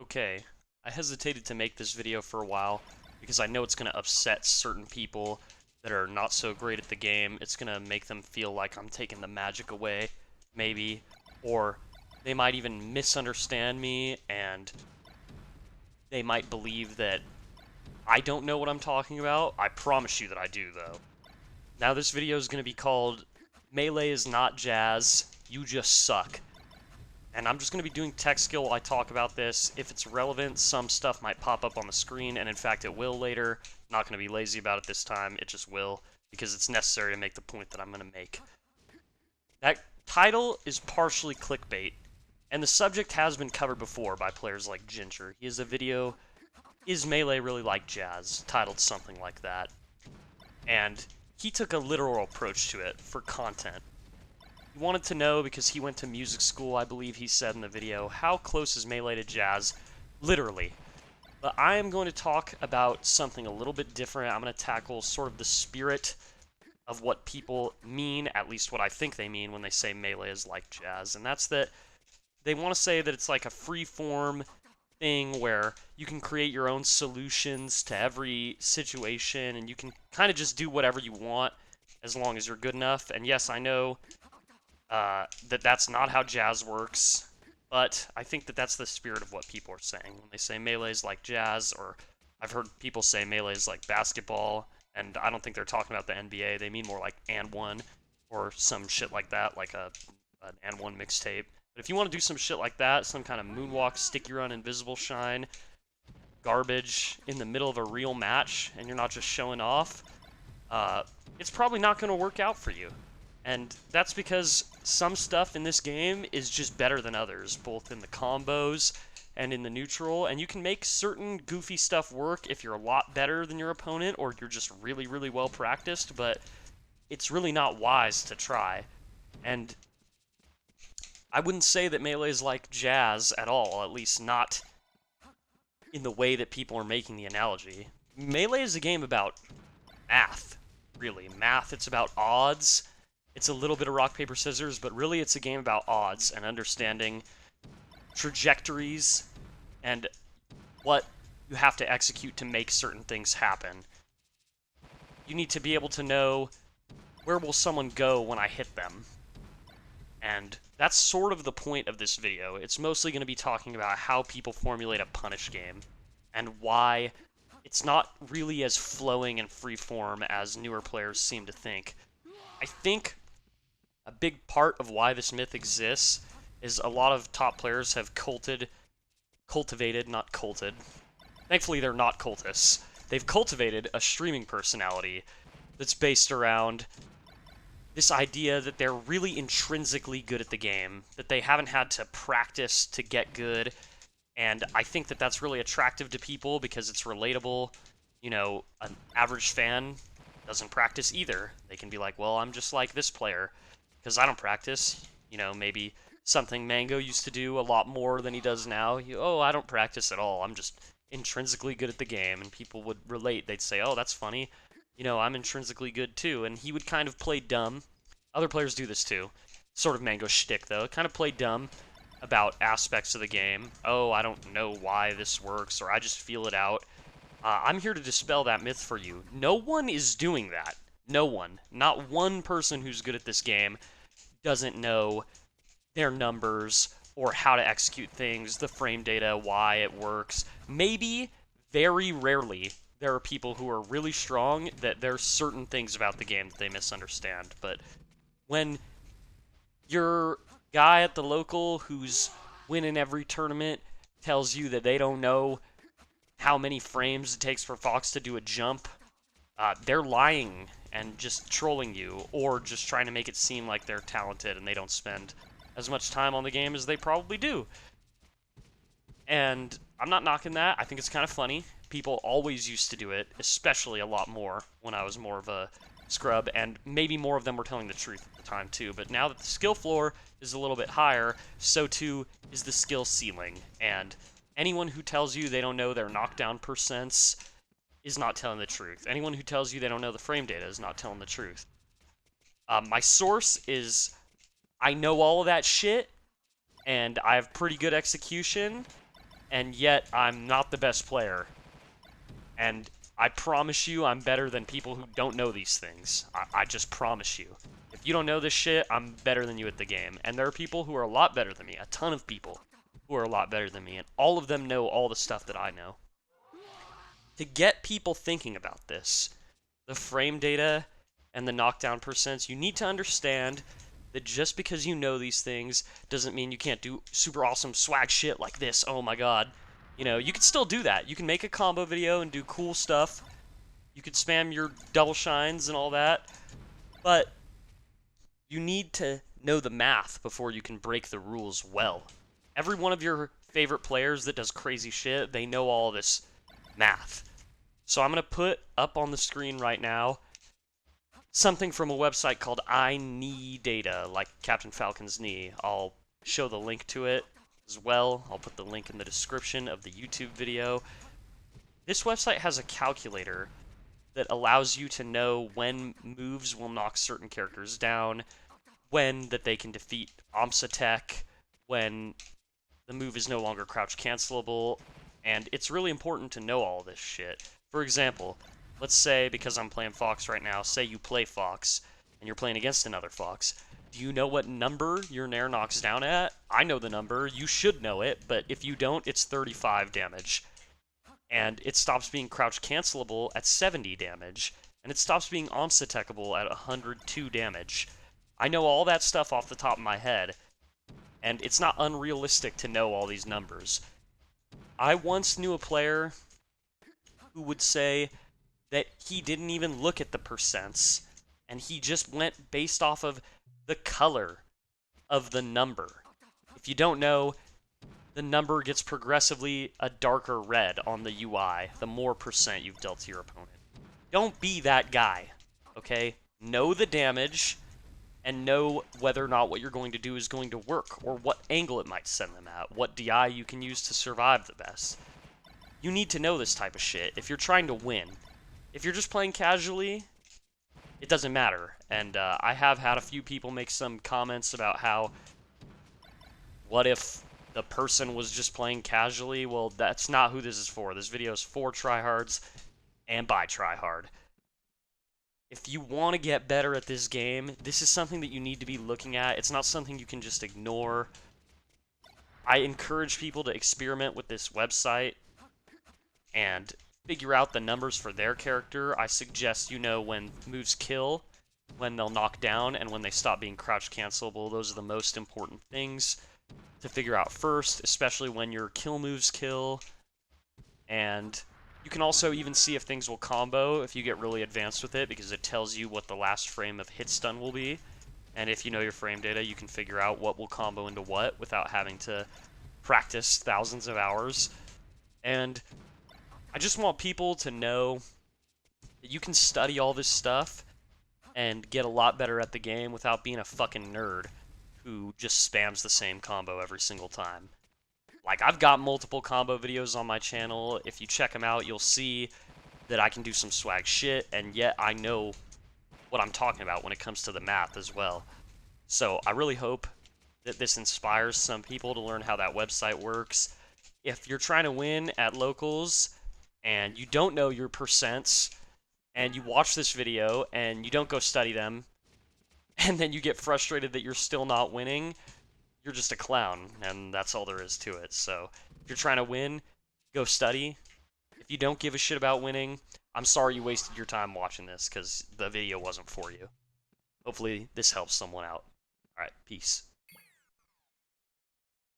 Okay, I hesitated to make this video for a while because I know it's going to upset certain people that are not so great at the game. It's going to make them feel like I'm taking the magic away, maybe, or they might even misunderstand me and they might believe that I don't know what I'm talking about. I promise you that I do, though. Now this video is going to be called Melee is Not Jazz, You Just Suck. And I'm just going to be doing tech skill while I talk about this. If it's relevant, some stuff might pop up on the screen, and in fact it will later. I'm not going to be lazy about it this time, it just will, because it's necessary to make the point that I'm going to make. That title is partially clickbait, and the subject has been covered before by players like Ginger. He has a video, Is Melee Really Like Jazz? Titled something like that. And he took a literal approach to it for content. He wanted to know, because he went to music school, I believe he said in the video, how close is Melee to jazz? Literally. But I am going to talk about something a little bit different. I'm going to tackle sort of the spirit of what people mean, at least what I think they mean when they say Melee is like jazz. And that's that they want to say that it's like a free-form thing where you can create your own solutions to every situation, and you can kind of just do whatever you want as long as you're good enough. And yes, I know that's not how jazz works, but I think that that's the spirit of what people are saying when they say Melee is like jazz, or I've heard people say Melee is like basketball, and I don't think they're talking about the NBA. They mean more like and one or some shit like that, like an and one mixtape. But if you want to do some shit like that, some kind of moonwalk, sticky run, invisible shine, garbage in the middle of a real match, and you're not just showing off, it's probably not going to work out for you. And that's because some stuff in this game is just better than others, both in the combos and in the neutral, and you can make certain goofy stuff work if you're a lot better than your opponent, or you're just really, really well practiced, but it's really not wise to try. And I wouldn't say that Melee is like jazz at all, at least not in the way that people are making the analogy. Melee is a game about math, really. Math, it's about odds. It's a little bit of rock, paper, scissors, but really it's a game about odds and understanding trajectories and what you have to execute to make certain things happen. You need to be able to know where will someone go when I hit them. And that's sort of the point of this video. It's mostly going to be talking about how people formulate a punish game and why it's not really as flowing and freeform as newer players seem to think. I think a big part of why this myth exists is a lot of top players have cultivated, not culted. Thankfully, they're not cultists. They've cultivated a streaming personality that's based around this idea that they're really intrinsically good at the game, that they haven't had to practice to get good, and I think that that's really attractive to people because it's relatable. You know, an average fan doesn't practice either. They can be like, well, I'm just like this player, because I don't practice. You know, maybe something Mango used to do a lot more than he does now. Oh, I don't practice at all. I'm just intrinsically good at the game, and people would relate. They'd say, oh, that's funny. You know, I'm intrinsically good too, and he would kind of play dumb. Other players do this too. Sort of Mango's shtick, though. Kind of play dumb about aspects of the game. Oh, I don't know why this works, or I just feel it out. I'm here to dispel that myth for you. No one is doing that. No one. Not one person who's good at this game doesn't know their numbers or how to execute things, the frame data, why it works. Maybe, very rarely, there are people who are really strong that there's certain things about the game that they misunderstand. But when your guy at the local who's winning every tournament tells you that they don't know how many frames it takes for Fox to do a jump, they're lying and just trolling you, or just trying to make it seem like they're talented and they don't spend as much time on the game as they probably do. And I'm not knocking that. I think it's kind of funny. People always used to do it, especially a lot more when I was more of a scrub, and maybe more of them were telling the truth at the time too. But now that the skill floor is a little bit higher, so too is the skill ceiling. And anyone who tells you they don't know their knockdown percents is not telling the truth. Anyone who tells you they don't know the frame data is not telling the truth. My source is, I know all of that shit, and I have pretty good execution, and yet I'm not the best player. And I promise you I'm better than people who don't know these things. I just promise you. If you don't know this shit, I'm better than you at the game. And there are people who are a lot better than me, a ton of people who are a lot better than me, and all of them know all the stuff that I know. To get people thinking about this, the frame data and the knockdown percents, you need to understand that just because you know these things doesn't mean you can't do super awesome swag shit like this. Oh my god. You know, you can still do that. You can make a combo video and do cool stuff. You could spam your double shines and all that. But you need to know the math before you can break the rules well. Every one of your favorite players that does crazy shit, they know all this math. So I'm going to put up on the screen right now something from a website called iKnee.data, like Captain Falcon's knee. I'll show the link to it as well. I'll put the link in the description of the YouTube video. This website has a calculator that allows you to know when moves will knock certain characters down, when that they can defeat Tech, when the move is no longer crouch cancelable, and it's really important to know all this shit. For example, let's say, because I'm playing Fox right now, say you play Fox, and you're playing against another Fox. Do you know what number your Nair knocks down at? I know the number, you should know it, but if you don't, it's 35 damage. And it stops being crouch cancelable at 70 damage, and it stops being once-attackable at 102 damage. I know all that stuff off the top of my head, and it's not unrealistic to know all these numbers. I once knew a player who would say that he didn't even look at the percents, and he just went based off of the color of the number. If you don't know, the number gets progressively a darker red on the UI, the more percent you've dealt to your opponent. Don't be that guy, okay? Know the damage, and know whether or not what you're going to do is going to work, or what angle it might send them at, what DI you can use to survive the best. You need to know this type of shit if you're trying to win. If you're just playing casually, it doesn't matter. And I have had a few people make some comments about how, what if the person was just playing casually? Well, that's not who this is for. This video is for tryhards and by tryhard. If you want to get better at this game, this is something that you need to be looking at. It's not something you can just ignore. I encourage people to experiment with this website and figure out the numbers for their character. I suggest you know when moves kill, when they'll knock down, and when they stop being crouch cancelable. Those are the most important things to figure out first, especially when your kill moves kill. And you can also even see if things will combo if you get really advanced with it, because it tells you what the last frame of hit stun will be. And if you know your frame data, you can figure out what will combo into what without having to practice thousands of hours. And I just want people to know that you can study all this stuff and get a lot better at the game without being a fucking nerd who just spams the same combo every single time. Like, I've got multiple combo videos on my channel. If you check them out, you'll see that I can do some swag shit, and yet I know what I'm talking about when it comes to the math as well. So I really hope that this inspires some people to learn how that website works. If you're trying to win at locals and you don't know your percents, and you watch this video and you don't go study them, and then you get frustrated that you're still not winning, you're just a clown, and that's all there is to it. So if you're trying to win, go study. If you don't give a shit about winning, I'm sorry you wasted your time watching this, because the video wasn't for you. Hopefully this helps someone out. Alright, peace.